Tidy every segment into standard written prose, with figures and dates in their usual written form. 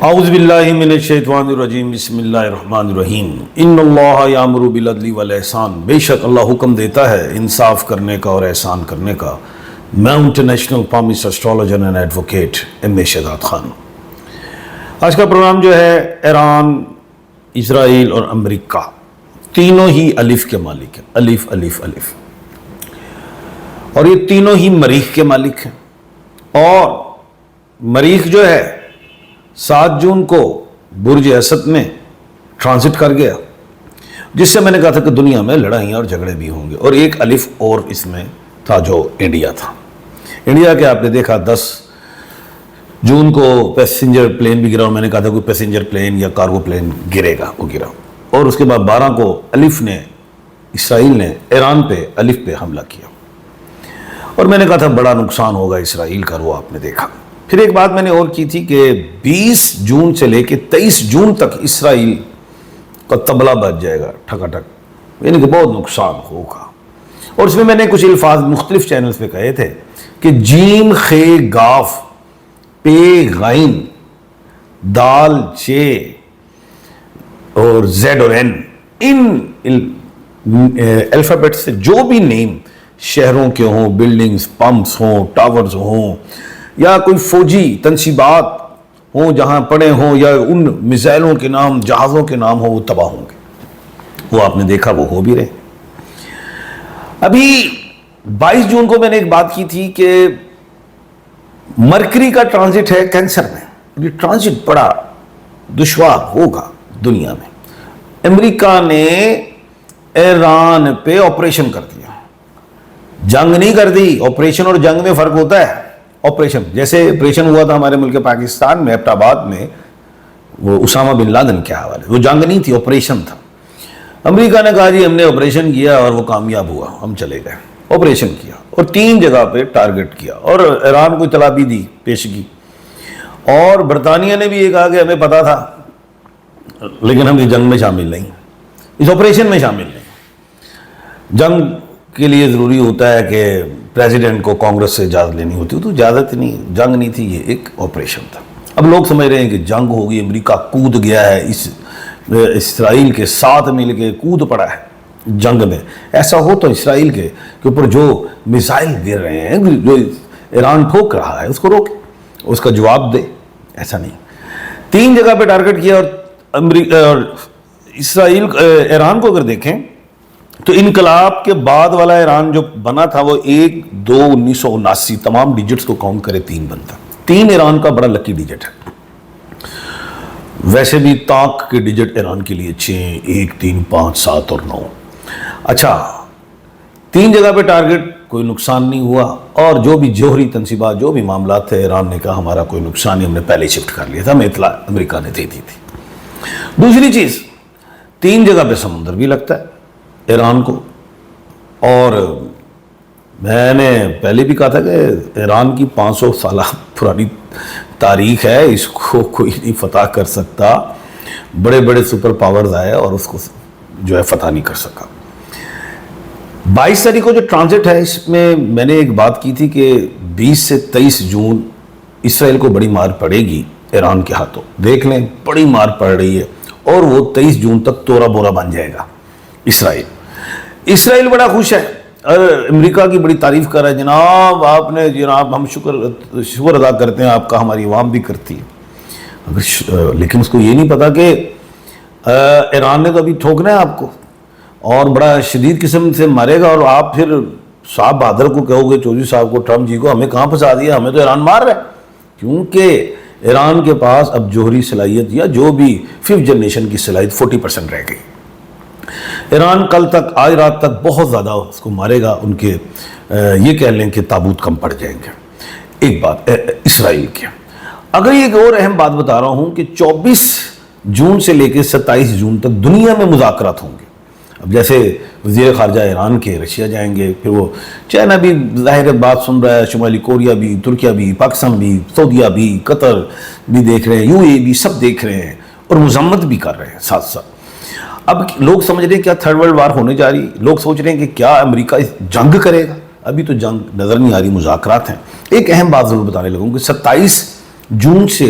اعوذ باللہ من الشیطان الرجیم بسم اللہ الرحمن الرحیم ان اللہ یامر بالعدل والاحسان، بے شک اللہ حکم دیتا ہے انصاف کرنے کا اور احسان کرنے کا۔ میں international palmist astrologer and advocate M A Shahzad Khan. آج کا پروگرام جو ہے ایران، اسرائیل اور امریکہ تینوں ہی الف کے مالک ہیں، الف الف الف، اور یہ تینوں ہی مریخ کے مالک ہیں۔ اور مریخ جو ہے 7 جون کو برج اسد میں ٹرانزٹ کر گیا، جس سے میں نے کہا تھا کہ دنیا میں لڑائیاں اور جھگڑے بھی ہوں گے۔ اور ایک الف اور اس میں تھا جو انڈیا تھا۔ انڈیا کے آپ نے دیکھا 10 جون کو پیسنجر پلین بھی گرا، اور میں نے کہا تھا کوئی پیسنجر پلین یا کارگو پلین گرے گا، وہ گرا۔ اور اس کے بعد 12 کو الف نے، اسرائیل نے ایران پہ الف پہ حملہ کیا، اور میں نے کہا تھا بڑا نقصان ہوگا اسرائیل کا، وہ آپ نے دیکھا۔ پھر ایک بات میں نے اور کی تھی کہ 20 جون سے لے کے 23 جون تک اسرائیل کا طبلہ بج جائے گا ٹھکا ٹھک، یعنی کہ بہت نقصان ہوگا۔ اور اس میں نے کچھ الفاظ مختلف چینلز پہ کہے تھے کہ جیم خے گاف پے غین دال چے اور زیڈ اور این، ان الفابیٹ سے جو بھی نیم شہروں کے ہوں، بلڈنگز، پمپس ہوں، ٹاورز ہوں، یا کوئی فوجی تنصیبات ہوں جہاں پڑے ہوں، یا ان میزائلوں کے نام، جہازوں کے نام ہوں، وہ تباہ ہوں گے۔ وہ آپ نے دیکھا، وہ ہو بھی رہے۔ ابھی 22 جون کو میں نے ایک بات کی تھی کہ مرکری کا ٹرانزٹ ہے کینسر میں، یہ ٹرانزٹ بڑا دشوار ہوگا دنیا میں۔ امریکہ نے ایران پہ آپریشن کر دیا، جنگ نہیں کر دی۔ آپریشن اور جنگ میں فرق ہوتا ہے۔ آپریشن جیسے آپریشن ہوا تھا ہمارے ملک پاکستان میں ایبٹ آباد میں، وہ اسامہ بن لادن کے حوالے، وہ جنگ نہیں تھی، آپریشن تھا۔ امریکہ نے کہا جی ہم نے آپریشن کیا اور وہ کامیاب ہوا، ہم چلے گئے۔ آپریشن کیا اور 3 جگہ پہ ٹارگٹ کیا، اور ایران کو اطلاع بھی دی، پیشگی۔ اور برطانیہ نے بھی یہ کہا کہ ہمیں پتا تھا، لیکن ہم اس جنگ میں شامل نہیں، اس آپریشن میں شامل نہیں۔ جنگ کے لیے ضروری ہوتا ہے کہ پریزیڈنٹ کو کانگریس سے اجازت لینی ہوتی ہے، تو اجازت نہیں، جنگ نہیں تھی، یہ ایک آپریشن تھا۔ اب لوگ سمجھ رہے ہیں کہ جنگ ہوگی، امریکہ کود گیا ہے، اسرائیل کے ساتھ مل کے کود پڑا ہے جنگ میں۔ ایسا ہو تو اسرائیل کے اوپر جو میزائل گر رہے ہیں، جو ایران ٹھوک رہا ہے، اس کو روکے، اس کا جواب دے، ایسا نہیں۔ 3 جگہ پہ ٹارگٹ کیا، اور اسرائیل ایران کو اگر دیکھیں تو انقلاب کے بعد والا ایران جو بنا تھا وہ 1/2/1979، تمام ڈیجٹس کو کاؤنٹ کرے 3 بنتا۔ 3 ایران کا بڑا لکی ڈیجٹ ہے۔ ویسے بھی طاق کے ڈیجٹ ایران کے لیے اچھے ہیں، 1 3 5 7 اور 9۔ اچھا، 3 جگہ پہ ٹارگٹ، کوئی نقصان نہیں ہوا، اور جو بھی جوہری تنصیبات، جو بھی معاملات تھے، ایران نے کہا ہمارا کوئی نقصان نہیں، ہم نے پہلے شفٹ کر لیا تھا، ہمیں اطلاع امریکہ نے دے دی تھی۔ دوسری چیز، 3 جگہ پہ سمندر بھی لگتا ہے ایران کو، اور میں نے پہلے بھی کہا تھا کہ ایران کی 500 سالہ پرانی تاریخ ہے، اس کو کوئی نہیں فتح کر سکتا۔ بڑے بڑے سپر پاورز آئے اور اس کو جو ہے فتح نہیں کر سکا۔ 22 تاریخ کو جو ٹرانزٹ ہے، اس میں نے ایک بات کی تھی کہ 20 سے 23 جون اسرائیل کو بڑی مار پڑے گی ایران کے ہاتھوں۔ دیکھ لیں، بڑی مار پڑ رہی ہے، اور وہ 23 جون تک تورا بورا بن جائے گا اسرائیل بڑا خوش ہے، اور امریکہ کی بڑی تعریف کر رہا ہے، جناب آپ نے، جناب ہم شکر ادا کرتے ہیں آپ کا، ہماری عوام بھی کرتی ہے۔ لیکن اس کو یہ نہیں پتا کہ ایران نے تو ابھی ٹھوکنا ہے آپ کو، اور بڑا شدید قسم سے مارے گا، اور آپ پھر صاحب بہادر کو کہو گے، چودھری صاحب کو، ٹرمپ جی کو، ہمیں کہاں پھنسا دیا، ہمیں تو ایران مار رہا ہے۔ کیونکہ ایران کے پاس اب جوہری صلاحیت یا جو بھی 5th جنریشن کی صلاحیت 40% رہ گئی۔ ایران کل تک، آج رات تک بہت زیادہ اس کو مارے گا، ان کے یہ کہہ لیں کہ تابوت کم پڑ جائیں گے۔ ایک بات اسرائیل کی، اگر ایک اور اہم بات بتا رہا ہوں کہ 24 جون سے لے کے 27 جون تک دنیا میں مذاکرات ہوں گے۔ اب جیسے وزیر خارجہ ایران کے رشیا جائیں گے، پھر وہ چائنا بھی ظاہر بات سن رہا ہے، شمالی کوریا بھی، ترکیہ بھی، پاکستان بھی، سعودیہ بھی، قطر بھی دیکھ رہے ہیں، UAE بھی، سب دیکھ رہے ہیں، اور مذمت بھی کر رہے ہیں ساتھ ساتھ۔ اب لوگ سمجھ رہے ہیں کیا 3rd ورلڈ وار ہونے جا رہی، لوگ سوچ رہے ہیں کہ کیا امریکہ جنگ کرے گا، ابھی تو جنگ نظر نہیں آ رہی، مذاکرات ہیں۔ ایک اہم بات ضرور بتانے لگوں کہ 27 جون سے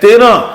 13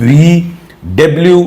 BW